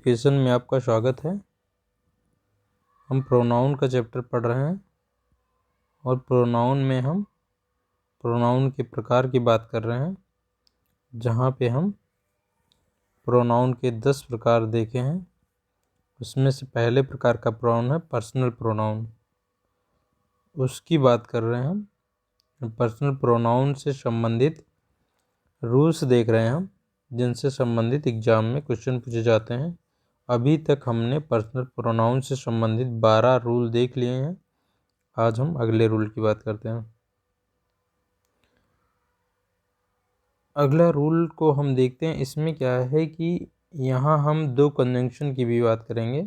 Education में आपका स्वागत है। हम प्रोनाउन का चैप्टर पढ़ रहे हैं और प्रोनाउन में हम प्रोनाउन के प्रकार की बात कर रहे हैं, जहाँ पे हम प्रोनाउन के 10 प्रकार देखे हैं। उसमें से पहले प्रकार का प्रोनाउन है पर्सनल प्रोनाउन, उसकी बात कर रहे हैं हम। पर्सनल प्रोनाउन से संबंधित रूल्स देख रहे हैं हम, जिनसे संबंधित एग्जाम में क्वेश्चन पूछे जाते हैं। अभी तक हमने पर्सनल प्रोनाउन से संबंधित 12 रूल देख लिए हैं। आज हम अगले रूल की बात करते हैं। अगला रूल को हम देखते हैं। इसमें क्या है कि यहाँ हम 2 कंजंक्शन की भी बात करेंगे।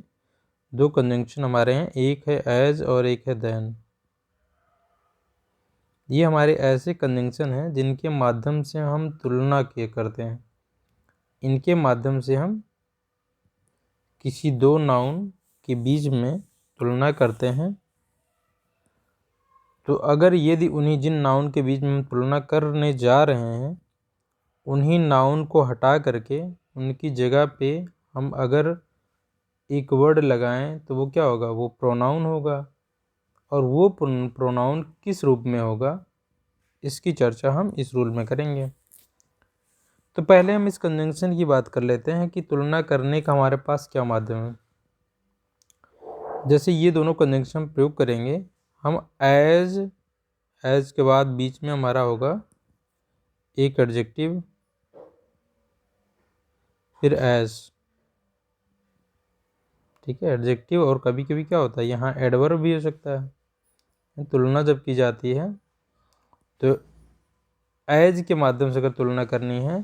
2 कंजंक्शन हमारे हैं, एक है एज और एक है देन। ये हमारे ऐसे कंजंक्शन हैं जिनके माध्यम से हम तुलना किए करते हैं। इनके माध्यम से हम किसी 2 नाउन के बीच में तुलना करते हैं। तो अगर यदि उन्हीं जिन नाउन के बीच में हम तुलना करने जा रहे हैं, उन्हीं नाउन को हटा करके उनकी जगह पे हम अगर एक वर्ड लगाएं तो वो क्या होगा? वो प्रोनाउन होगा। और वो प्रोनाउन किस रूप में होगा, इसकी चर्चा हम इस रूल में करेंगे। तो पहले हम इस कंजंक्शन की बात कर लेते हैं कि तुलना करने का हमारे पास क्या माध्यम है। जैसे ये दोनों कंजंक्शन प्रयोग करेंगे हम। एज के बाद बीच में हमारा होगा एक एडजेक्टिव, फिर एज, ठीक है, एडजेक्टिव। और कभी कभी क्या होता है, यहाँ एडवर्ब भी हो सकता है। तुलना जब की जाती है तो एज के माध्यम से अगर तुलना करनी है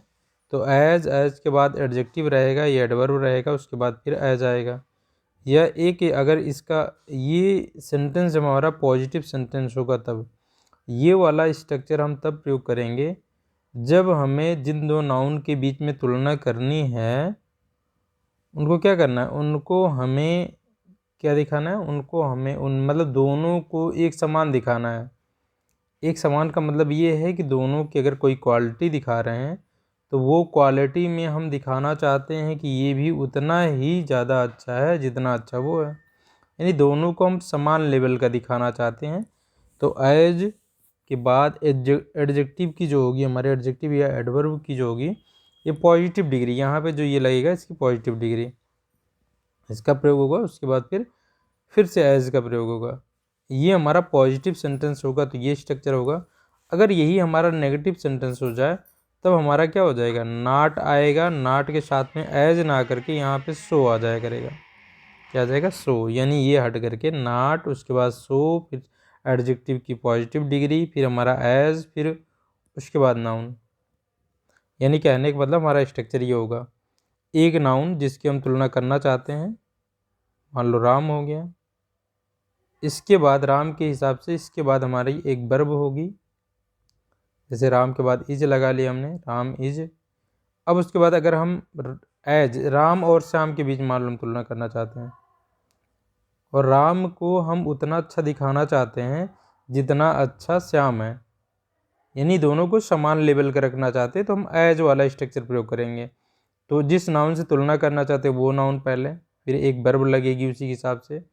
तो एज के बाद एडजेक्टिव रहेगा या एडवर्ब रहेगा, उसके बाद फिर एज आएगा। या एक अगर इसका ये सेंटेंस हमारा पॉजिटिव सेंटेंस होगा, तब ये वाला स्ट्रक्चर हम तब प्रयोग करेंगे जब हमें जिन 2 नाउन के बीच में तुलना करनी है, उनको क्या करना है, उनको हमें क्या दिखाना है, उनको हमें मतलब दोनों को एक समान दिखाना है। एक समान का मतलब ये है कि दोनों की अगर कोई क्वालिटी दिखा रहे हैं तो वो क्वालिटी में हम दिखाना चाहते हैं कि ये भी उतना ही ज़्यादा अच्छा है जितना अच्छा वो है। यानी दोनों को हम समान लेवल का दिखाना चाहते हैं। तो एज के बाद एडजेक्टिव की जो होगी, हमारे एडजेक्टिव या एडवर्ब की जो होगी, ये पॉजिटिव डिग्री, यहाँ पे जो ये लगेगा इसकी पॉजिटिव डिग्री, इसका प्रयोग होगा। उसके बाद फिर से एज का प्रयोग होगा। ये हमारा पॉजिटिव सेंटेंस होगा तो ये स्ट्रक्चर होगा। अगर यही हमारा नेगेटिव सेंटेंस हो जाए तब हमारा क्या हो जाएगा, नॉट आएगा। नॉट के साथ में एज ना करके यहाँ पे सो आ जाया करेगा। क्या आ जाएगा? सो। यानी ये हट करके नॉट, उसके बाद सो, फिर एडजेक्टिव की पॉजिटिव डिग्री, फिर हमारा एज, फिर उसके बाद नाउन। यानी कहने का मतलब हमारा स्ट्रक्चर ये होगा, एक नाउन जिसकी हम तुलना करना चाहते हैं, मान लो राम हो गया। इसके बाद राम के हिसाब से इसके बाद हमारी एक वर्ब होगी। जैसे राम के बाद इज लगा लिया हमने, राम इज। अब उसके बाद अगर हम एज राम और श्याम के बीच मान लो हम तुलना करना चाहते हैं, और राम को हम उतना अच्छा दिखाना चाहते हैं जितना अच्छा श्याम है, यानी दोनों को समान लेवल का रखना चाहते हैं, तो हम एज वाला स्ट्रक्चर प्रयोग करेंगे। तो जिस नाउन से तुलना करना चाहते हैं वो नाउन पहले, फिर एक वर्ब लगेगी उसी के हिसाब से,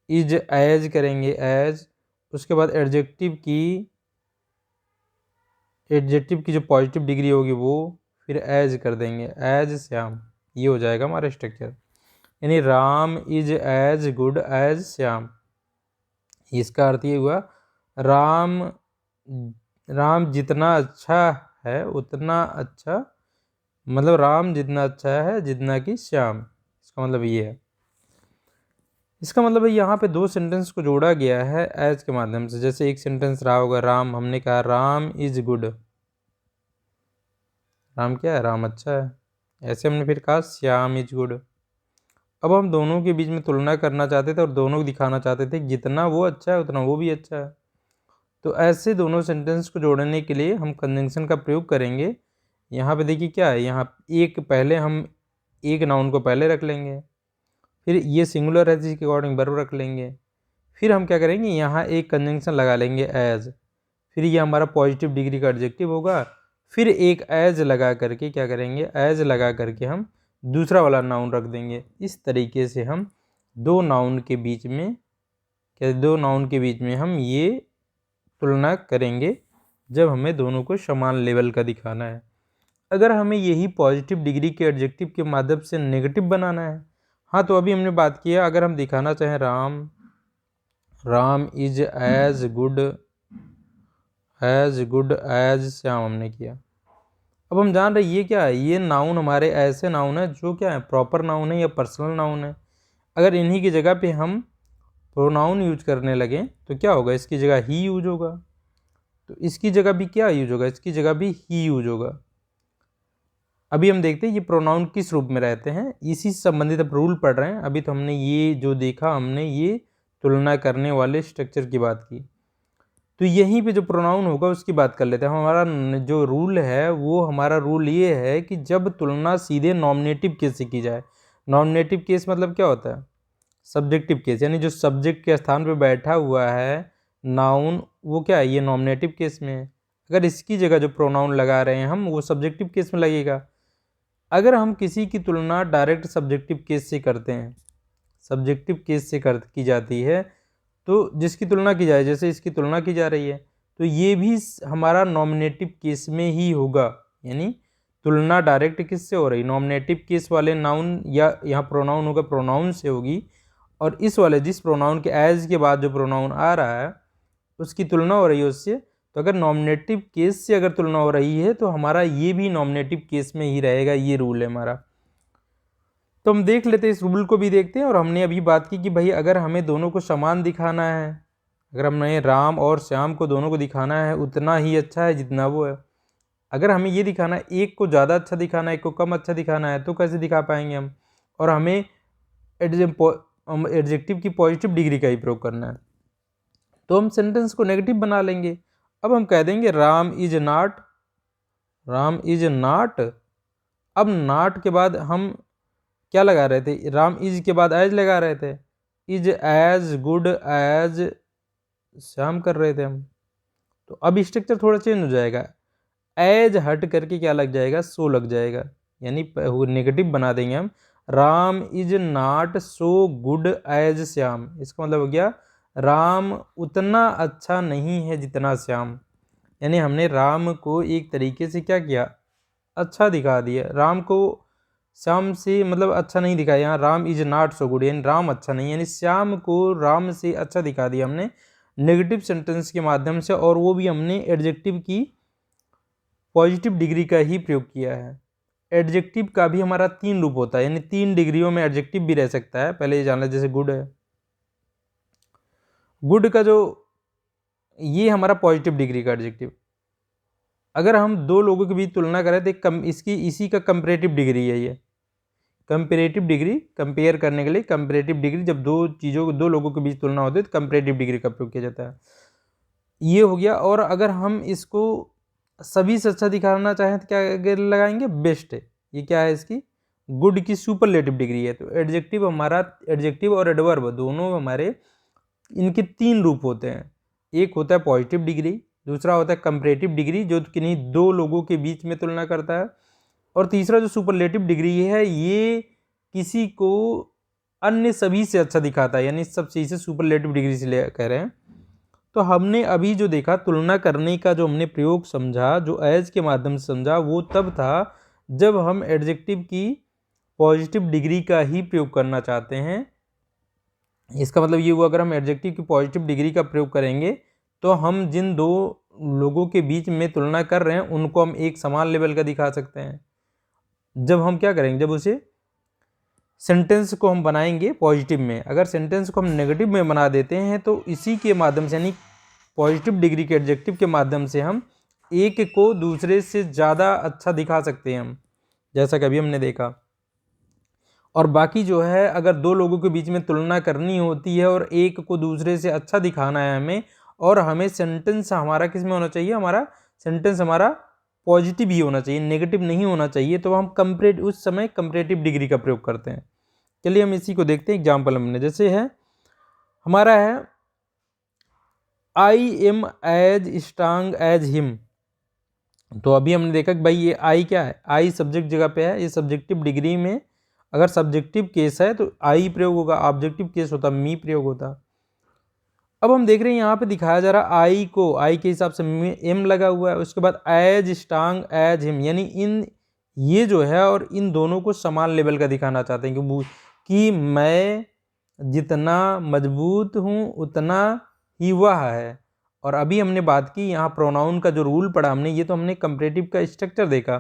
इज एज करेंगे एज। उसके बाद एडजेक्टिव की जो पॉजिटिव डिग्री होगी वो, फिर एज कर देंगे, एज श्याम। ये हो जाएगा हमारा स्ट्रक्चर। यानी Ram is as good as Shyam. इसका अर्थ ये हुआ राम जितना अच्छा है उतना अच्छा, मतलब राम जितना अच्छा है जितना कि श्याम। इसका मतलब ये है। इसका मतलब है यहाँ पे 2 सेंटेंस को जोड़ा गया है एज के माध्यम से। जैसे एक सेंटेंस रहा होगा राम, हमने कहा राम इज गुड, राम क्या है, राम अच्छा है। ऐसे हमने फिर कहा श्याम इज गुड। अब हम दोनों के बीच में तुलना करना चाहते थे और दोनों को दिखाना चाहते थे जितना वो अच्छा है उतना वो भी अच्छा है। तो ऐसे दोनों सेंटेंस को जोड़ने के लिए हम कंजंक्शन का प्रयोग करेंगे। यहाँ पे देखिए क्या है, यहाँ एक पहले हम एक नाउन को पहले रख लेंगे, फिर ये सिंगुलर है जिसके अकॉर्डिंग वर्ब रख लेंगे, फिर हम क्या करेंगे, यहाँ एक कंजंक्शन लगा लेंगे एज, फिर ये हमारा पॉजिटिव डिग्री का एडजेक्टिव होगा, फिर एक एज लगा करके क्या करेंगे, एज लगा करके हम दूसरा वाला नाउन रख देंगे। इस तरीके से हम दो नाउन के बीच में हम ये तुलना करेंगे जब हमें दोनों को समान लेवल का दिखाना है। अगर हमें यही पॉजिटिव डिग्री के एडजेक्टिव के माध्यम से नेगेटिव बनाना है, हाँ, तो अभी हमने बात किया, अगर हम दिखाना चाहें Ram is as good as Shyam, हमने किया। अब हम जान रहे ये क्या है, ये नाउन हमारे ऐसे नाउन है जो क्या है, प्रॉपर नाउन है या पर्सनल नाउन है। अगर इन्हीं की जगह पे हम प्रोनाउन यूज करने लगे तो क्या होगा, इसकी जगह ही यूज होगा, तो इसकी जगह भी क्या यूज होगा, इसकी जगह भी ही यूज होगा। अभी हम देखते हैं ये प्रोनाउन किस रूप में रहते हैं, इसी से संबंधित अब रूल पढ़ रहे हैं। अभी तो हमने ये जो देखा, हमने ये तुलना करने वाले स्ट्रक्चर की बात की, तो यहीं पे जो प्रोनाउन होगा उसकी बात कर लेते हैं। हमारा जो रूल है वो हमारा रूल ये है कि जब तुलना सीधे नॉमिनेटिव केस से की जाए। नॉमिनेटिव केस मतलब क्या होता है, सब्जेक्टिव केस, यानी जो सब्जेक्ट के स्थान पे बैठा हुआ है नाउन, वो क्या है, ये नॉमिनेटिव केस में है। अगर इसकी जगह जो प्रोनाउन लगा रहे हैं हम, वो सब्जेक्टिव केस में लगेगा। अगर हम किसी की तुलना डायरेक्ट सब्जेक्टिव केस से करते हैं, सब्जेक्टिव केस से की जाती है, तो जिसकी तुलना की जाए, जैसे इसकी तुलना की जा रही है, तो ये भी हमारा नॉमिनेटिव केस में ही होगा। यानी तुलना डायरेक्ट किससे हो रही, नॉमिनेटिव केस वाले नाउन या यहाँ प्रोनाउन होगा, प्रोनाउन से होगी। और इस वाले जिस प्रोनाउन के एज के बाद जो प्रोनाउन आ रहा है उसकी तुलना हो रही है उससे। तो अगर नॉमिनेटिव केस से अगर तुलना हो रही है तो हमारा ये भी नॉमिनेटिव केस में ही रहेगा, ये रूल है हमारा। तो हम देख लेते हैं, इस रूल को भी देखते हैं। और हमने अभी बात की कि भाई अगर हमें दोनों को समान दिखाना है, अगर हमने राम और श्याम को दोनों को दिखाना है उतना ही अच्छा है जितना वो है। अगर हमें ये दिखाना है, एक को ज़्यादा अच्छा दिखाना है, एक को कम अच्छा दिखाना है, तो कैसे दिखा पाएंगे हम। और हमें एडजेक्टिव की पॉजिटिव डिग्री का ही प्रयोग करना है, तो हम सेंटेंस को नेगेटिव बना लेंगे। अब हम कह देंगे राम इज नॉट। अब नॉट के बाद हम क्या लगा रहे थे, राम इज के बाद एज लगा रहे थे, is as good as Shyam कर रहे थे हम। तो अब स्ट्रक्चर थोड़ा चेंज हो जाएगा, एज हट करके क्या लग जाएगा, सो लग जाएगा, यानी नेगेटिव बना देंगे हम। Ram is not so good as Shyam, इसका मतलब हो गया राम उतना अच्छा नहीं है जितना श्याम। यानी हमने राम को एक तरीके से क्या किया, अच्छा दिखा दिया, राम को श्याम से मतलब अच्छा नहीं दिखाया। यहाँ Ram is not so good, यानी राम अच्छा नहीं, यानी श्याम को राम से अच्छा दिखा दिया हमने नेगेटिव सेंटेंस के माध्यम से, और वो भी हमने एडजेक्टिव की पॉजिटिव डिग्री का ही प्रयोग किया है। एडजेक्टिव का भी हमारा 3 रूप होता है, यानी 3 डिग्रियों में एडजेक्टिव भी रह सकता है। पहले ये जान लें, जैसे गुड है, गुड का जो ये हमारा पॉजिटिव डिग्री का एडजेक्टिव। अगर हम दो लोगों के बीच तुलना करें तो इसी का कंपेरेटिव डिग्री है। ये कंपेरेटिव डिग्री, कंपेयर करने के लिए कंपेरेटिव डिग्री, जब दो लोगों के बीच तुलना होती है तो कंपेरेटिव डिग्री का प्रयोग किया जाता है, ये हो गया। और अगर हम इसको सभी से अच्छा दिखाना चाहें तो क्या लगाएंगे, बेस्ट है। ये क्या है, इसकी गुड की सुपरलेटिव डिग्री है। तो एडजेक्टिव और एडवर्ब दोनों हमारे, इनके 3 रूप होते हैं। एक होता है पॉजिटिव डिग्री, दूसरा होता है कंपेरेटिव डिग्री जो किन्हीं दो लोगों के बीच में तुलना करता है, और तीसरा जो सुपरलेटिव डिग्री है ये किसी को अन्य सभी से अच्छा दिखाता है, यानी सब चीज़ से सुपरलेटिव डिग्री से कह रहे हैं। तो हमने अभी जो देखा तुलना करने का जो हमने प्रयोग समझा, जो एज के माध्यम से समझा, वो तब था जब हम एडजेक्टिव की पॉजिटिव डिग्री का ही प्रयोग करना चाहते हैं। इसका मतलब ये हुआ, अगर हम एडजेक्टिव की पॉजिटिव डिग्री का प्रयोग करेंगे तो हम जिन दो लोगों के बीच में तुलना कर रहे हैं उनको हम एक समान लेवल का दिखा सकते हैं। जब हम क्या करेंगे, जब उसे सेंटेंस को हम बनाएंगे पॉजिटिव में, अगर सेंटेंस को हम नेगेटिव में बना देते हैं तो इसी के माध्यम से, यानी पॉजिटिव डिग्री के एडजेक्टिव के माध्यम से हम एक को दूसरे से ज़्यादा अच्छा दिखा सकते हैं हम, जैसा कि अभी हमने देखा। और बाकी जो है, अगर दो लोगों के बीच में तुलना करनी होती है और एक को दूसरे से अच्छा दिखाना है हमें, और हमें सेंटेंस हमारा किस में होना चाहिए, हमारा सेंटेंस हमारा पॉजिटिव ही होना चाहिए, नेगेटिव नहीं होना चाहिए, तो हम उस समय कंपेरेटिव डिग्री का प्रयोग करते हैं। चलिए हम इसी को देखते हैं एग्जाम्पल हमने, जैसे है हमारा है I am as strong as him. तो अभी हमने देखा कि भाई ये आई क्या है, आई सब्जेक्ट जगह पे है, ये सब्जेक्टिव डिग्री में अगर सब्जेक्टिव केस है तो आई प्रयोग होगा, ऑब्जेक्टिव केस होता मी प्रयोग होता। अब हम देख रहे हैं यहाँ पे दिखाया जा रहा आई को, आई के हिसाब से एम लगा हुआ है, उसके बाद एज स्ट्रांग एज हिम, यानी इन ये जो है और इन दोनों को समान लेवल का दिखाना चाहते हैं कि मैं जितना मजबूत हूँ उतना ही वह है। और अभी हमने बात की यहाँ प्रोनाउन का जो रूल पढ़ा हमने, ये तो हमने कंपैरेटिव का स्ट्रक्चर देखा।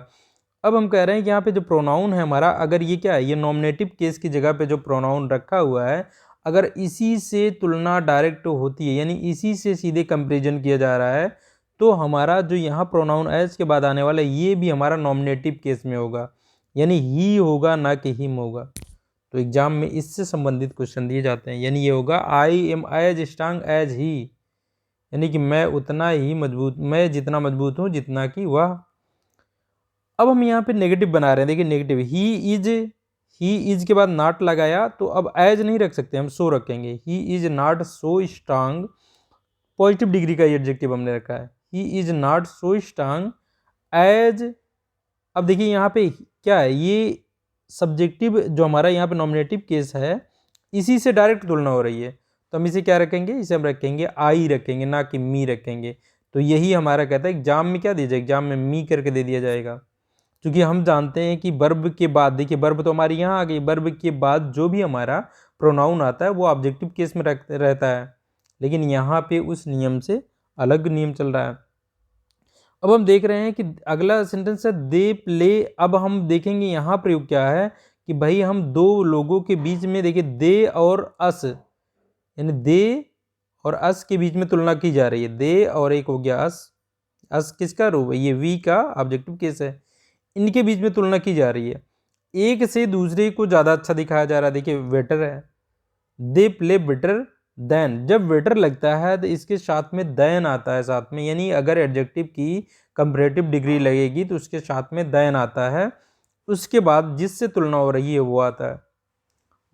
अब हम कह रहे हैं कि यहाँ पे जो प्रोनाउन है हमारा, अगर ये क्या है, ये नॉमिनेटिव केस की जगह पे जो प्रोनाउन रखा हुआ है, अगर इसी से तुलना डायरेक्ट होती है, यानी इसी से सीधे कंपेरिजन किया जा रहा है, तो हमारा जो यहाँ प्रोनाउन एज के बाद आने वाला है ये भी हमारा नॉमिनेटिव केस में होगा, यानी ही होगा ना कि हिम होगा। तो एग्जाम में इससे संबंधित क्वेश्चन दिए जाते हैं, यानी ये होगा I am as strong as he, यानी कि मैं उतना ही मजबूत, मैं जितना मजबूत हूँ जितना कि वह। अब हम यहाँ पे नेगेटिव बना रहे हैं, देखिए नेगेटिव ही इज के बाद नॉट लगाया, तो अब एज नहीं रख सकते, हम सो रखेंगे, he is not so strong, positive degree का एडजेक्टिव हमने रखा है, he is not so strong as. अब देखिए यहाँ पे क्या है, ये सब्जेक्टिव जो हमारा यहाँ पे नॉमिनेटिव केस है, इसी से डायरेक्ट तुलना हो रही है, तो हम इसे क्या रखेंगे, इसे हम रखेंगे आई रखेंगे, ना कि मी रखेंगे। तो यही हमारा कहता है एग्जाम में क्या दिया जाए, एग्जाम में मी करके दे दिया जाएगा, क्योंकि हम जानते हैं कि वर्ब के बाद, देखिए वर्ब तो हमारी यहाँ आ गई, वर्ब के बाद जो भी हमारा प्रोनाउन आता है वो ऑब्जेक्टिव केस में रहता है, लेकिन यहाँ पे उस नियम से अलग नियम चल रहा है। अब हम देख रहे हैं कि अगला सेंटेंस है दे प्ले। अब हम देखेंगे यहाँ प्रयोग क्या है कि भाई हम दो लोगों के बीच में, देखिए दे और अस, यानी दे और अस के बीच में तुलना की जा रही है, दे और एक हो गया अस, अस किसका रूप है, ये वी का ऑब्जेक्टिव केस है, इनके बीच में तुलना की जा रही है, एक से दूसरे को ज़्यादा अच्छा दिखाया जा रहा है। देखिए बेटर है, दे प्ले बेटर देन, जब बेटर लगता है तो इसके साथ में देन आता है साथ में, यानी अगर एडजेक्टिव की कंपैरेटिव डिग्री लगेगी तो उसके साथ में देन आता है, उसके बाद जिससे तुलना हो रही है वो आता है,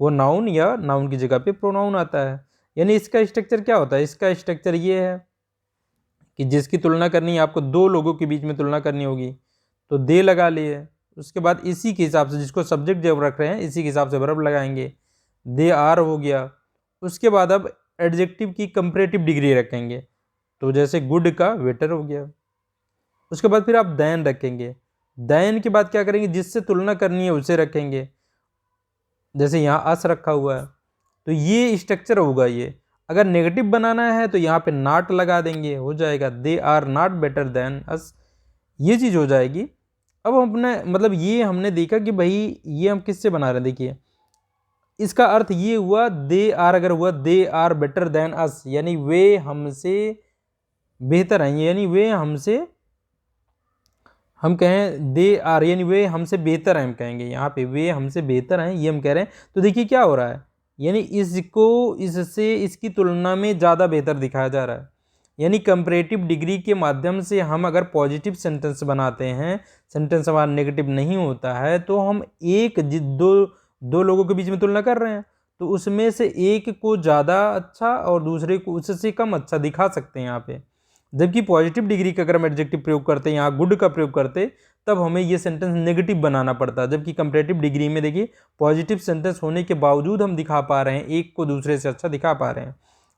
वो नाउन या नाउन की जगह पे प्रोनाउन आता है। यानी इसका स्ट्रक्चर क्या होता है, इसका स्ट्रक्चर ये है कि जिसकी तुलना करनी है, आपको दो लोगों के बीच में तुलना करनी होगी, तो दे लगा लिए, उसके बाद इसी के हिसाब से जिसको सब्जेक्ट जब रख रहे हैं इसी के हिसाब से वर्ब लगाएंगे, दे आर हो गया, उसके बाद अब एडजेक्टिव की कंपैरेटिव डिग्री रखेंगे, तो जैसे गुड का बेटर हो गया, उसके बाद फिर आप देन रखेंगे, देन के बाद क्या करेंगे, जिससे तुलना करनी है उसे रखेंगे, जैसे यहाँ अस रखा हुआ है, तो ये स्ट्रक्चर होगा। ये अगर नेगेटिव बनाना है तो यहाँ पे नॉट लगा देंगे, हो जाएगा they are not better than us, ये चीज़ हो जाएगी। अब अपने मतलब ये हमने देखा कि भाई ये हम किससे बना रहे हैं, देखिए इसका अर्थ ये हुआ दे आर, अगर हुआ they are better than us, यानी वे हमसे बेहतर हैं, यानी वे हमसे, हम कहें दे आर यानी वे हमसे बेहतर हैं, हम कहेंगे यहाँ पे वे हमसे बेहतर हैं, ये हम कह रहे हैं। तो देखिए क्या हो रहा है, यानी इसको इससे इसकी तुलना में ज़्यादा बेहतर दिखाया जा रहा है, यानी कंपैरेटिव डिग्री के माध्यम से हम अगर पॉजिटिव सेंटेंस बनाते हैं, सेंटेंस हमारा नेगेटिव नहीं होता है, तो हम दो लोगों के बीच में तुलना कर रहे हैं, तो उसमें से एक को ज़्यादा अच्छा और दूसरे को उससे कम अच्छा दिखा सकते हैं यहाँ पे। जबकि पॉजिटिव डिग्री का अगर हम एडजेक्टिव प्रयोग करते हैं, यहाँ गुड का प्रयोग करते, तब हमें ये सेंटेंस नेगेटिव बनाना पड़ता है, जबकि कंपैरेटिव डिग्री में देखिए पॉजिटिव सेंटेंस होने के बावजूद हम दिखा पा रहे हैं, एक को दूसरे से अच्छा दिखा पा रहे हैं।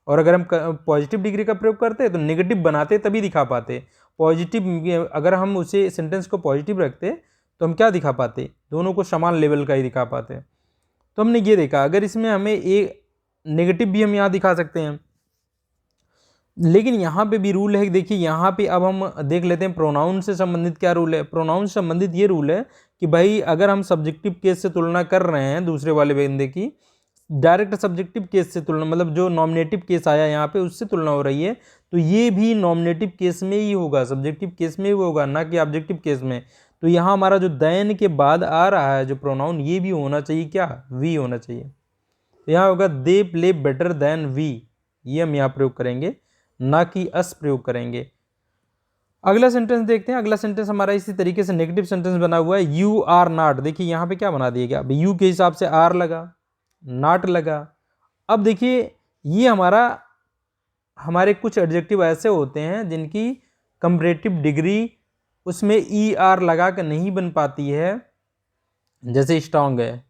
और अगर हम पॉजिटिव डिग्री का प्रयोग करते तो नेगेटिव बनाते तभी दिखा पाते, पॉजिटिव अगर हम उसे सेंटेंस को पॉजिटिव रखते तो हम क्या दिखा पाते, दोनों को समान लेवल का ही दिखा पाते। तो हमने ये देखा, अगर इसमें हमें एक नेगेटिव भी हम यहाँ दिखा सकते हैं, लेकिन यहाँ पे भी रूल है, देखिए यहाँ पे अब हम देख लेते हैं प्रोनाउन से संबंधित क्या रूल है। प्रोनाउन से संबंधित ये रूल है कि भाई अगर हम सब्जेक्टिव केस से तुलना कर रहे हैं दूसरे वाले बंदे की, डायरेक्ट सब्जेक्टिव केस से तुलना, मतलब जो नॉमिनेटिव केस आया यहाँ पे उससे तुलना हो रही है, तो ये भी नॉमिनेटिव केस में ही होगा, सब्जेक्टिव केस में ही होगा, ना कि ऑब्जेक्टिव केस में। तो यहाँ हमारा जो देन के बाद आ रहा है जो प्रोनाउन, ये भी होना चाहिए क्या, वी होना चाहिए। तो यहाँ होगा they play better than we, ये हम यहाँ प्रयोग करेंगे, ना कि अस प्रयोग करेंगे। अगला सेंटेंस देखते हैं। अगला सेंटेंस हमारा इसी तरीके से नेगेटिव सेंटेंस बना हुआ है, यू आर नॉट। देखिए यहाँ पे क्या बना दिया गया, यू के हिसाब से आर लगा, नॉट लगा। अब देखिए ये हमारे कुछ एडजेक्टिव ऐसे होते हैं जिनकी कंपैरेटिव डिग्री उसमें ई आर लगा कर नहीं बन पाती है, जैसे स्ट्रांग है,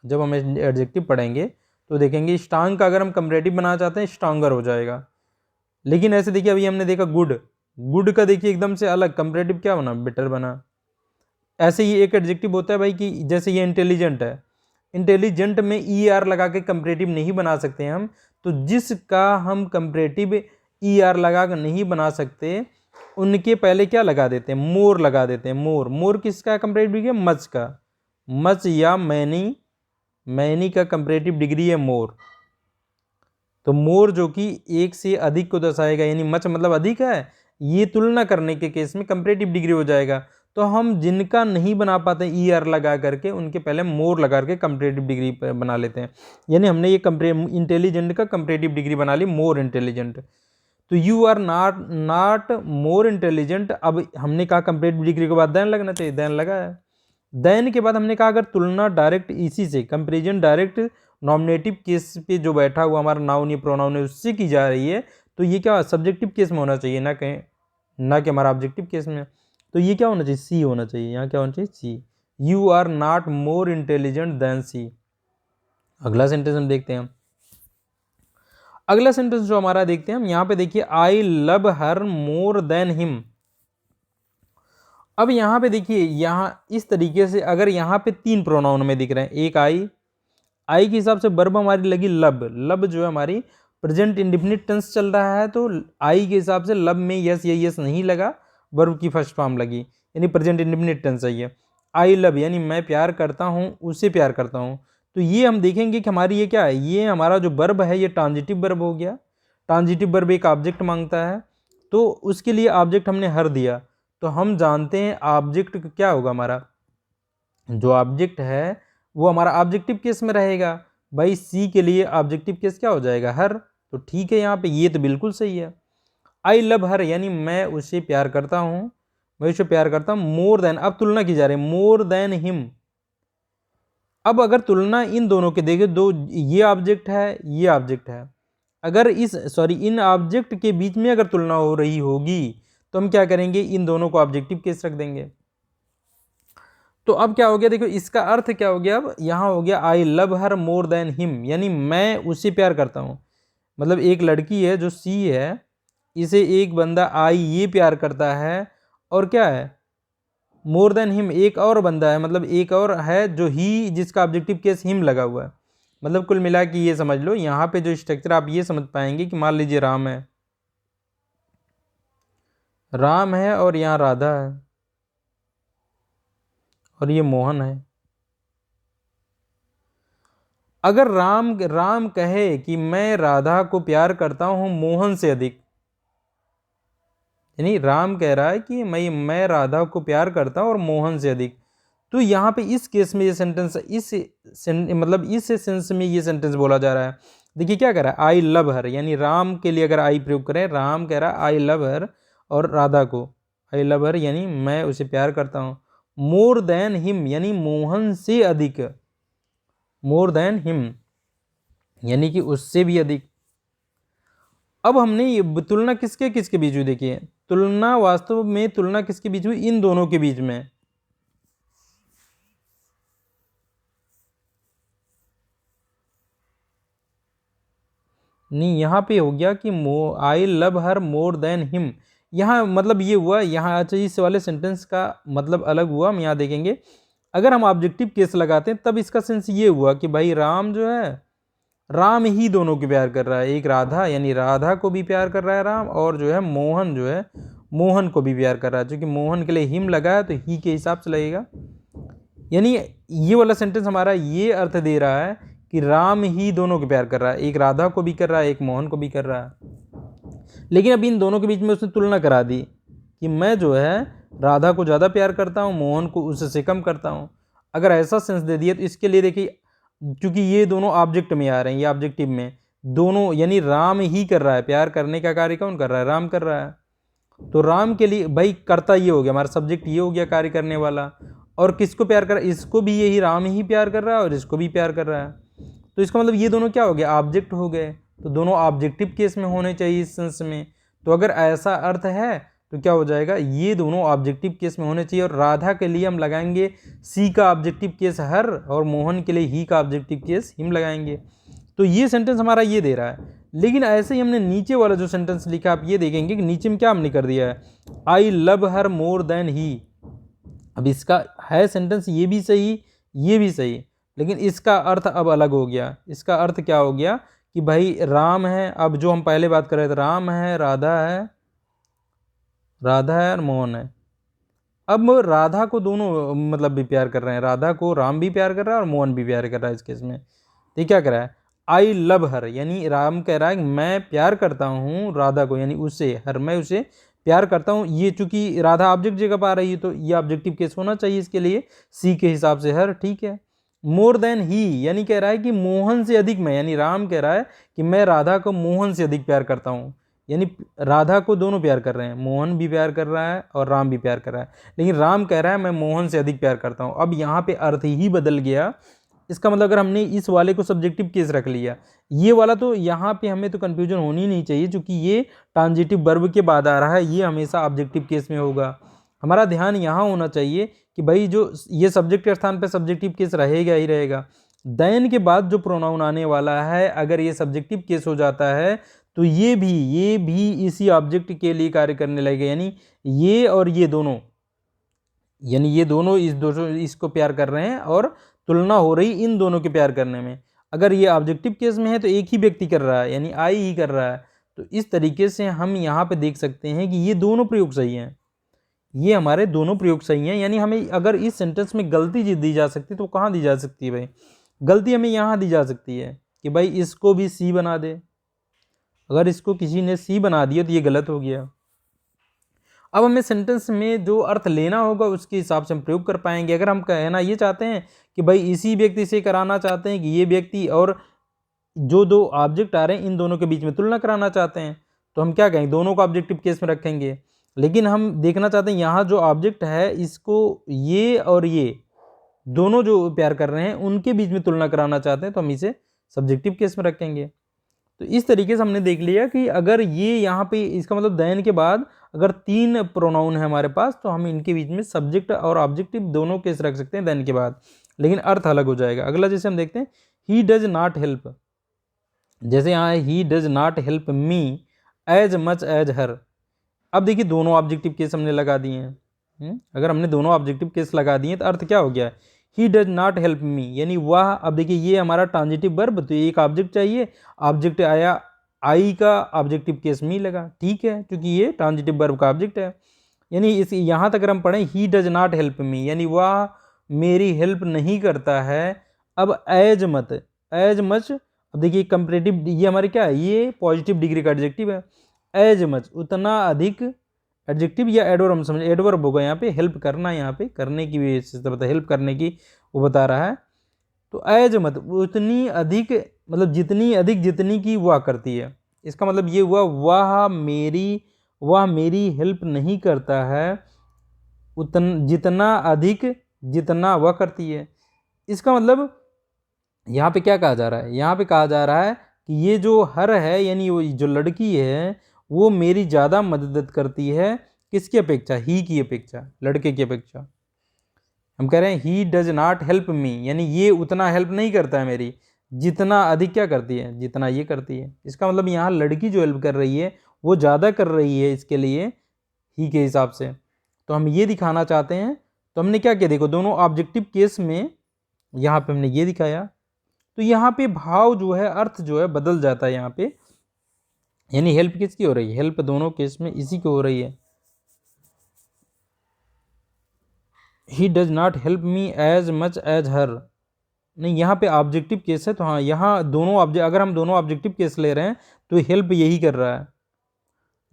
जब हम एडजेक्टिव पढ़ेंगे तो देखेंगे स्ट्रांग का अगर हम कंपैरेटिव बनाना चाहते हैं स्ट्रांगर हो जाएगा। लेकिन ऐसे देखिए अभी हमने देखा गुड, गुड का देखिए एकदम से अलग कंपैरेटिव क्या बना, बेटर बना। ऐसे ही एक एडजेक्टिव होता है भाई कि जैसे ये इंटेलिजेंट है, इंटेलिजेंट में ई आर लगा के कंपैरेटिव नहीं बना सकते हम, तो जिसका हम कंपैरेटिव ई आर लगा कर नहीं बना सकते उनके पहले क्या लगा देते हैं, मोर लगा देते हैं। मोर, मोर किसका कंपैरेटिव डिग्री है, मच का, मच या मैनी, मैनी का कंपैरेटिव डिग्री है मोर। तो मोर जो कि एक से अधिक को दर्शाएगा, यानी मच मतलब अधिक है, ये तुलना करने के केस में कंपैरेटिव डिग्री हो जाएगा। तो हम जिनका नहीं बना पाते ई आर लगा करके उनके पहले मोर लगा करके कंपैरेटिव डिग्री बना लेते हैं। यानी हमने ये इंटेलिजेंट का कंपैरेटिव डिग्री बना ली मोर इंटेलिजेंट। तो you are not more intelligent, अब हमने कहा कंपैरेटिव डिग्री के बाद देन लगना चाहिए, देन लगा है। देन के बाद हमने कहा अगर तुलना डायरेक्ट इसी से कंपैरिजन डायरेक्ट नॉमिनेटिव केस पे जो बैठा हुआ हमारा नाउन या प्रोनाउन है उससे की जा रही है, तो ये क्या सब्जेक्टिव केस में होना चाहिए, ना कहें ना कि हमारा ऑब्जेक्टिव केस में। तो ये क्या होना चाहिए, सी होना चाहिए, यहाँ क्या होना चाहिए, she. You are not more intelligent than she. अगला सेंटेंस हम देखते हैं। अगला सेंटेंस जो हमारा देखते हैं हम यहाँ पे देखिए, I love her more than him. अब यहाँ पे देखिए, यहाँ इस तरीके से अगर यहाँ पे तीन प्रोनाउन में दिख रहे हैं, एक आई के हिसाब से वर्ब हमारी लगी लब, लब जो है हमारी प्रेजेंट इंडेफिनिट टेंस चल रहा है, तो आई के हिसाब से लब में यस या यस नहीं लगा, वर्ब की फर्स्ट फॉर्म लगी, यानी प्रेजेंट इंडेफिनिट टेंस है ये। आई लव यानी मैं प्यार करता हूँ, उसे प्यार करता हूँ। तो ये हम देखेंगे कि हमारी ये क्या है, ये हमारा जो वर्ब है ये ट्रांजिटिव वर्ब हो गया। ट्रांजिटिव वर्ब एक ऑब्जेक्ट मांगता है, तो उसके लिए ऑब्जेक्ट हमने हर दिया। तो हम जानते हैं ऑब्जेक्ट क्या होगा, हमारा जो ऑब्जेक्ट है वो हमारा ऑब्जेक्टिव केस में रहेगा। भाई सी के लिए ऑब्जेक्टिव केस क्या हो जाएगा, हर। तो ठीक है, यहाँ पे ये तो बिल्कुल सही है। आई लव हर यानी मैं उसे प्यार करता हूँ, मैं उसे प्यार करता हूँ। मोर देन, अब तुलना की जा रही है, मोर देन हिम। अब अगर तुलना इन दोनों के देखें, दो ये ऑब्जेक्ट है, ये ऑब्जेक्ट है, अगर इन ऑब्जेक्ट के बीच में अगर तुलना हो रही होगी तो हम क्या करेंगे, इन दोनों को ऑब्जेक्टिव केस रख देंगे। तो अब क्या हो गया, देखो इसका अर्थ क्या हो गया, अब यहाँ हो गया I love her more than him, यानी मैं उससे प्यार करता हूँ। मतलब एक लड़की है जो सी है, इसे एक बंदा आई ये प्यार करता है, और क्या है मोर देन हिम, एक और बंदा है, मतलब एक और है जो ही, जिसका ऑब्जेक्टिव केस हिम लगा हुआ है। मतलब कुल मिला के ये समझ लो, यहाँ पे जो स्ट्रक्चर आप ये समझ पाएंगे कि मान लीजिए राम है, राम है और यहाँ राधा है और ये मोहन है। अगर राम कहे कि मैं राधा को प्यार करता हूं मोहन से अधिक, यानी राम कह रहा है कि मैं राधा को प्यार करता हूं और मोहन से अधिक, तो यहाँ पे इस केस में ये सेंटेंस मतलब इस सेंस में ये सेंटेंस बोला जा रहा है। देखिए क्या कह रहा है, आई लव हर, यानी राम के लिए अगर आई प्रयोग करें, राम कह रहा है आई लव हर, और राधा को आई लव हर यानी मैं उसे प्यार करता हूँ। मोर देन हिम यानी मोहन से अधिक, मोर देन हिम यानी कि उससे भी अधिक। अब हमने ये तुलना किसके किसके बीच हुई, देखिए तुलना वास्तव में तुलना किसके बीच हुई, इन दोनों के बीच में। नहीं, यहाँ पे हो गया कि I love her more than him, यहाँ मतलब ये हुआ, यहाँ अच्छा इस वाले सेंटेंस का मतलब अलग हुआ। हम यहाँ देखेंगे अगर हम ऑब्जेक्टिव केस लगाते हैं तब इसका सेंस ये हुआ कि भाई राम जो है, राम ही दोनों को प्यार कर रहा है, एक राधा यानी राधा को भी प्यार कर रहा है राम, और जो है मोहन जो है मोहन को भी प्यार कर रहा है। क्योंकि मोहन के लिए हिम लगा है तो ही के हिसाब से लगेगा। यानी ये वाला सेंटेंस हमारा ये अर्थ दे रहा है कि राम ही दोनों को प्यार कर रहा है, एक राधा को भी कर रहा है, एक मोहन को भी कर रहा है। लेकिन अब इन दोनों के बीच में उसने तुलना करा दी कि मैं जो है राधा को ज़्यादा प्यार करता हूँ, मोहन को उससे कम करता हूँ। अगर ऐसा सेंस दे दिया तो इसके लिए देखिए, क्योंकि ये दोनों ऑब्जेक्ट में आ रहे हैं, ये ऑब्जेक्टिव में दोनों, यानी राम ही कर रहा है, प्यार करने का कार्य कौन कर रहा है, राम कर रहा है। तो राम के लिए भाई कर्ता ये हो गया, हमारा सब्जेक्ट ये हो गया कार्य करने वाला, और किसको प्यार कर रहा है, इसको भी यही राम ही प्यार कर रहा है और इसको भी प्यार कर रहा है। तो इसका मतलब ये दोनों क्या हो गया, ऑब्जेक्ट हो गए। तो दोनों ऑब्जेक्टिव केस में होने चाहिए इस सेंस में। तो अगर ऐसा अर्थ है तो क्या हो जाएगा, ये दोनों ऑब्जेक्टिव केस में होने चाहिए। और राधा के लिए हम लगाएंगे सी का ऑब्जेक्टिव केस हर, और मोहन के लिए ही का ऑब्जेक्टिव केस हिम लगाएंगे। तो ये सेंटेंस हमारा ये दे रहा है। लेकिन ऐसे ही हमने नीचे वाला जो सेंटेंस लिखा, आप ये देखेंगे कि नीचे में क्या हमने कर दिया है, I love her more then he. अब इसका है सेंटेंस ये भी सही, ये भी सही, लेकिन इसका अर्थ अब अलग हो गया। इसका अर्थ क्या हो गया कि भाई राम है, अब जो हम पहले बात कर रहे थे, राम है, राधा है, राधा है और मोहन है। अब राधा को दोनों मतलब भी प्यार कर रहे हैं, राधा को राम भी प्यार कर रहा है और मोहन भी प्यार कर रहा है इस केस में। तो क्या कर रहा है, आई लव हर, यानी राम कह रहा है कि मैं प्यार करता हूँ राधा को, यानी उससे, हर, मैं उसे प्यार करता हूँ। ये चूंकि राधा ऑब्जेक्ट जगह पा रही है तो ये ऑब्जेक्टिव केस होना चाहिए इसके लिए, सी के हिसाब से हर, ठीक है। मोर देन ही, यानी कह रहा है कि मोहन से अधिक मैं, यानी राम कह रहा है कि मैं राधा को मोहन से अधिक प्यार करता हूँ। यानी राधा को दोनों प्यार कर रहे हैं, मोहन भी प्यार कर रहा है और राम भी प्यार कर रहा है, लेकिन राम कह रहा है मैं मोहन से अधिक प्यार करता हूँ। अब यहाँ पे अर्थ ही बदल गया। इसका मतलब अगर हमने इस वाले को सब्जेक्टिव केस रख लिया, ये वाला, तो यहाँ पे हमें तो कंफ्यूजन होनी नहीं चाहिए, क्योंकि ये ट्रांजिटिव वर्ब के बाद आ रहा है, ये हमेशा ऑब्जेक्टिव केस में होगा। हमारा ध्यान यहाँ होना चाहिए कि भाई जो ये सब्जेक्ट के स्थान पे सब्जेक्टिव केस रहेगा ही रहेगा। देन के बाद जो प्रोनाउन आने वाला है, अगर ये सब्जेक्टिव केस हो जाता है तो ये भी इसी ऑब्जेक्ट के लिए कार्य करने लगेगा। यानी ये और ये दोनों, यानी ये दोनों इस दोनों इसको प्यार कर रहे हैं और तुलना हो रही इन दोनों के प्यार करने में। अगर ये ऑब्जेक्टिव केस में है तो एक ही व्यक्ति कर रहा है, यानी आई ही कर रहा है। तो इस तरीके से हम यहाँ पे देख सकते हैं कि ये दोनों प्रयोग सही हैं, ये हमारे दोनों प्रयोग सही हैं। यानी हमें अगर इस सेंटेंस में गलती दी जा सकती है तो कहाँ दी जा सकती है भाई, गलती हमें यहाँ दी जा सकती है कि भाई इसको भी सी बना दे। अगर इसको किसी ने सी बना दिया तो ये गलत हो गया। अब हमें सेंटेंस में जो अर्थ लेना होगा उसके हिसाब से हम प्रयोग कर पाएंगे। अगर हम कहना ये चाहते हैं कि भाई इसी व्यक्ति से कराना चाहते हैं कि ये व्यक्ति और जो दो ऑब्जेक्ट आ रहे हैं इन दोनों के बीच में तुलना कराना चाहते हैं, तो हम क्या कहेंगे, दोनों को ऑब्जेक्टिव केस में रखेंगे। लेकिन हम देखना चाहते हैं यहाँ जो ऑब्जेक्ट है इसको ये और ये दोनों जो प्यार कर रहे हैं उनके बीच में तुलना कराना चाहते हैं, तो हम इसे सब्जेक्टिव केस में रखेंगे। तो इस तरीके से हमने देख लिया कि अगर ये यहाँ पे, इसका मतलब देन के बाद अगर तीन प्रोनाउन है हमारे पास तो हम इनके बीच में सब्जेक्ट और ऑब्जेक्टिव दोनों केस रख सकते हैं देन के बाद, लेकिन अर्थ अलग हो जाएगा। अगला जैसे हम देखते हैं, ही डज नॉट हेल्प, जैसे यहाँ he does not help me as much as her. अब देखिए दोनों ऑब्जेक्टिव केस हमने लगा दिए हैं। अगर हमने दोनों ऑब्जेक्टिव केस लगा दिए तो अर्थ क्या हो गया, ही डज नॉट हेल्प मी, यानी वह, अब देखिए ये हमारा ट्रांजिटिव वर्ब, तो एक ऑब्जेक्ट चाहिए, ऑब्जेक्ट आया आई का, ऑब्जेक्टिव केस मी लगा, ठीक है, क्योंकि ये ट्रांजिटिव वर्ब का ऑब्जेक्ट है। यानी इस यहाँ तक अगर हम पढ़ें, ही डज नॉट हेल्प मी, यानी वह मेरी हेल्प नहीं करता है। अब एज मत, एज मच, अब देखिए कंपैरेटिव, ये हमारे क्या है, ये पॉजिटिव डिग्री का एडजेक्टिव है। एज मच, उतना अधिक, एडजेक्टिव या एडवर्ब हम समझ, एडवर्ब होगा यहाँ पे, हेल्प करना, यहाँ पे करने की भी बता, हेल्प करने की वो बता रहा है। तो एज मत, उतनी अधिक, मतलब जितनी अधिक, जितनी की वह करती है, इसका मतलब ये हुआ वह मेरी हेल्प नहीं करता है जितना अधिक जितना वह करती है। इसका मतलब यहाँ पे क्या कहा जा रहा है, यहाँ पे कहा जा रहा है कि ये जो हर है, यानी वो जो लड़की है वो मेरी ज़्यादा मदद करती है, किसकी अपेक्षा, ही की अपेक्षा, लड़के की अपेक्षा। हम कह रहे हैं ही डज नॉट हेल्प मी, यानी ये उतना हेल्प नहीं करता है मेरी, जितना अधिक क्या करती है, जितना ये करती है। इसका मतलब यहाँ लड़की जो हेल्प कर रही है वो ज़्यादा कर रही है इसके लिए, ही के हिसाब से। तो हम ये दिखाना चाहते हैं, तो हमने क्या किया, देखो दोनों ऑब्जेक्टिव केस में यहाँ पे हमने ये दिखाया, तो यहाँ पे भाव जो है, अर्थ जो है बदल जाता है यहाँ पे। यानी हेल्प किसकी हो रही है, हेल्प दोनों केस में इसी की हो रही है। He does not help me as much as her, नहीं यहाँ पे ऑब्जेक्टिव केस है, तो हाँ यहाँ दोनों ऑब्जेक्ट, अगर हम दोनों ऑब्जेक्टिव केस ले रहे हैं तो हेल्प यही कर रहा है,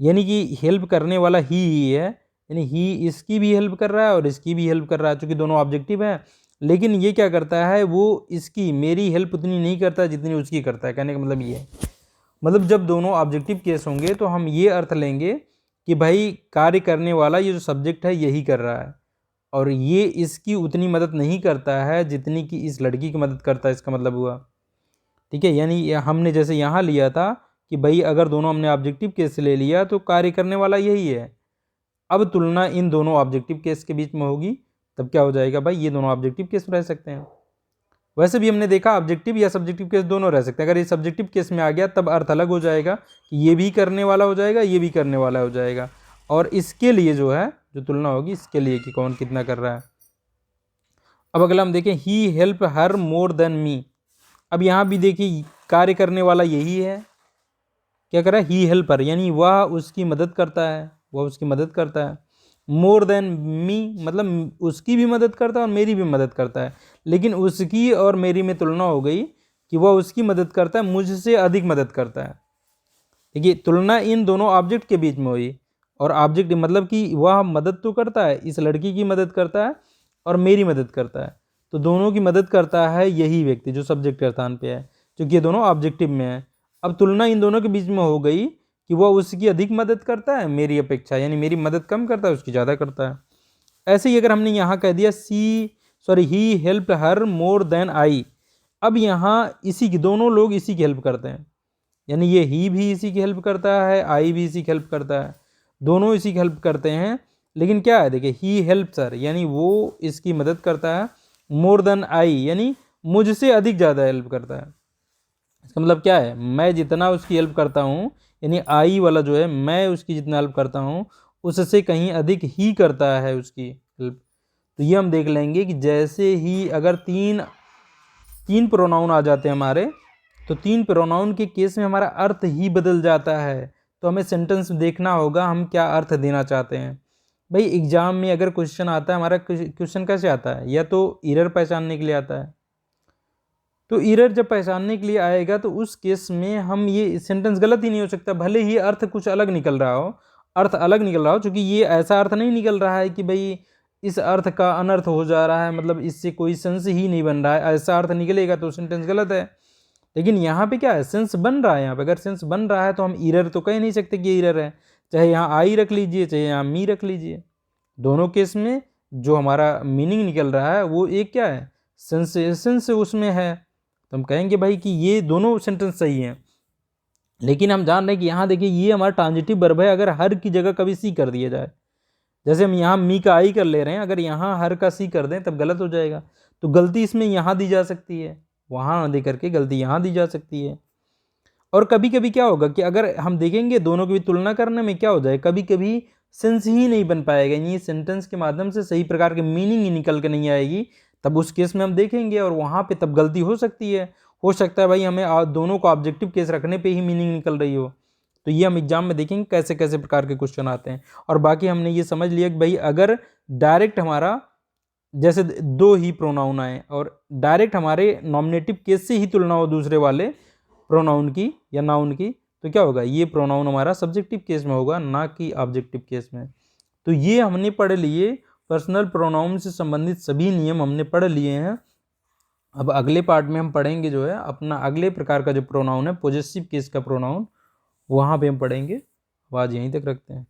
यानी कि हेल्प करने वाला ही है, यानी ही इसकी भी हेल्प कर रहा है और इसकी भी हेल्प कर रहा है, चूँकि दोनों ऑब्जेक्टिव है। लेकिन ये क्या करता है, वो इसकी, मेरी हेल्प उतनी नहीं करता जितनी उसकी करता है। कहने का मतलब ये है, मतलब जब दोनों ऑब्जेक्टिव केस होंगे तो हम ये अर्थ लेंगे कि भाई कार्य करने वाला ये जो सब्जेक्ट है यही कर रहा है, और ये इसकी उतनी मदद नहीं करता है जितनी कि इस लड़की की मदद करता है, इसका मतलब हुआ, ठीक है। यानी हमने जैसे यहाँ लिया था कि भाई अगर दोनों हमने ऑब्जेक्टिव केस ले लिया तो कार्य करने वाला यही है, अब तुलना इन दोनों ऑब्जेक्टिव केस के बीच में होगी, तब क्या हो जाएगा भाई, ये दोनों ऑब्जेक्टिव केस रह सकते हैं। वैसे भी हमने देखा ऑब्जेक्टिव या सब्जेक्टिव केस दोनों रह सकते हैं। अगर ये सब्जेक्टिव केस में आ गया तब अर्थ अलग हो जाएगा कि ये भी करने वाला हो जाएगा, ये भी करने वाला हो जाएगा। और इसके लिए जो है जो तुलना होगी इसके लिए कि कौन कितना कर रहा है। अब अगला हम देखें, ही help her more than me. अब यहाँ भी देखिए कार्य करने वाला यही है, क्या कर रहा है, ही हेल्पर, यानी वह उसकी मदद करता है, वह उसकी मदद करता है। मोर देन मी मतलब उसकी भी मदद करता है और मेरी भी मदद करता है, लेकिन उसकी और मेरी में तुलना हो गई कि वह उसकी मदद करता है, मुझसे अधिक मदद करता है। देखिए तुलना इन दोनों ऑब्जेक्ट के बीच में हुई, और ऑब्जेक्ट मतलब कि वह मदद तो करता है, इस लड़की की मदद करता है और मेरी मदद करता है, तो दोनों की मदद करता है यही व्यक्ति जो सब्जेक्ट के स्थान पे है, क्योंकि ये दोनों ऑब्जेक्टिव में है। अब तुलना इन दोनों के बीच में हो गई कि वह उसकी अधिक मदद करता है मेरी अपेक्षा, यानी मेरी मदद कम करता है उसकी ज़्यादा करता है। ऐसे ही अगर हमने यहाँ कह दिया ही help her more then I, अब यहाँ इसी की दोनों लोग इसी की हेल्प करते हैं, यानी ये ही भी इसी की हेल्प करता है, आई भी इसी की हेल्प करता है, दोनों इसी की हेल्प करते हैं। लेकिन क्या है, देखिए ही हेल्प सर, यानी वो इसकी मदद करता है, मोर देन आई यानी मुझसे अधिक ज़्यादा हेल्प करता है। इसका मतलब क्या है, मैं जितना उसकी हेल्प करता हूँ, यानी आई वाला जो है मैं उसकी जितना हेल्प करता हूँ उससे कहीं अधिक ही करता है उसकी हेल्प। तो ये हम देख लेंगे कि जैसे ही अगर तीन प्रोनाउन आ जाते हैं हमारे, तो तीन प्रोनाउन के केस में हमारा अर्थ ही बदल जाता है। तो हमें सेंटेंस देखना होगा हम क्या अर्थ देना चाहते हैं। भाई एग्जाम में अगर क्वेश्चन आता है, हमारा क्वेश्चन कैसे आता है, या तो एरर पहचानने के लिए आता है, तो एरर जब पहचानने के लिए आएगा तो उस केस में हम ये सेंटेंस गलत ही नहीं हो सकता, भले ही अर्थ कुछ अलग निकल रहा हो, अर्थ अलग निकल रहा हो, क्योंकि ये ऐसा अर्थ नहीं निकल रहा है कि भाई इस अर्थ का अनर्थ हो जा रहा है, मतलब इससे कोई सेंस ही नहीं बन रहा है, ऐसा अर्थ निकलेगा तो सेंटेंस गलत है। लेकिन यहाँ पे क्या है, सेंस बन रहा है, यहाँ पे अगर सेंस बन रहा है तो हम एरर तो कह नहीं सकते कि एरर है, चाहे यहाँ आई रख लीजिए चाहे यहाँ मी रख लीजिए, दोनों केस में जो हमारा मीनिंग निकल रहा है वो एक क्या है, सेंस उसमें है, तो हम कहेंगे भाई कि ये दोनों सेंटेंस सही हैं। लेकिन हम जान रहे हैं कि यहाँ देखिए ये हमारा ट्रांजिटिव वर्ब है, अगर हर की जगह कभी सी कर दिया जाए, जैसे हम यहाँ मी का आई कर ले रहे हैं, अगर यहाँ हर का सी कर दें तब गलत हो जाएगा। तो गलती इसमें यहाँ दी जा सकती है, वहाँ दे करके गलती यहाँ दी जा सकती है। और कभी कभी क्या होगा कि अगर हम देखेंगे दोनों की भी तुलना करने में क्या हो जाए, कभी कभी सेंस ही नहीं बन पाएगा, यानी सेंटेंस के माध्यम से सही प्रकार की मीनिंग ही निकल के नहीं आएगी, तब उस केस में हम देखेंगे और वहाँ पे तब गलती हो सकती है। हो सकता है भाई हमें दोनों को ऑब्जेक्टिव केस रखने पे ही मीनिंग निकल रही हो। तो ये हम एग्जाम में देखेंगे कैसे कैसे प्रकार के क्वेश्चन आते हैं। और बाकी हमने ये समझ लिया कि भाई अगर डायरेक्ट हमारा जैसे दो ही प्रोनाउन आए और डायरेक्ट हमारे नॉमिनेटिव केस से ही तुलना हो दूसरे वाले प्रोनाउन की या नाउन की, तो क्या होगा, ये प्रोनाउन हमारा सब्जेक्टिव केस में होगा, ना कि ऑब्जेक्टिव केस में। तो ये हमने पढ़ लिए, पर्सनल प्रोनाउन से संबंधित सभी नियम हमने पढ़ लिए हैं। अब अगले पार्ट में हम पढ़ेंगे जो है अपना अगले प्रकार का जो प्रोनाउन है, पॉजेसिव केस का प्रोनाउन, वहाँ पे हम पढ़ेंगे। अब आज यहीं तक रखते हैं।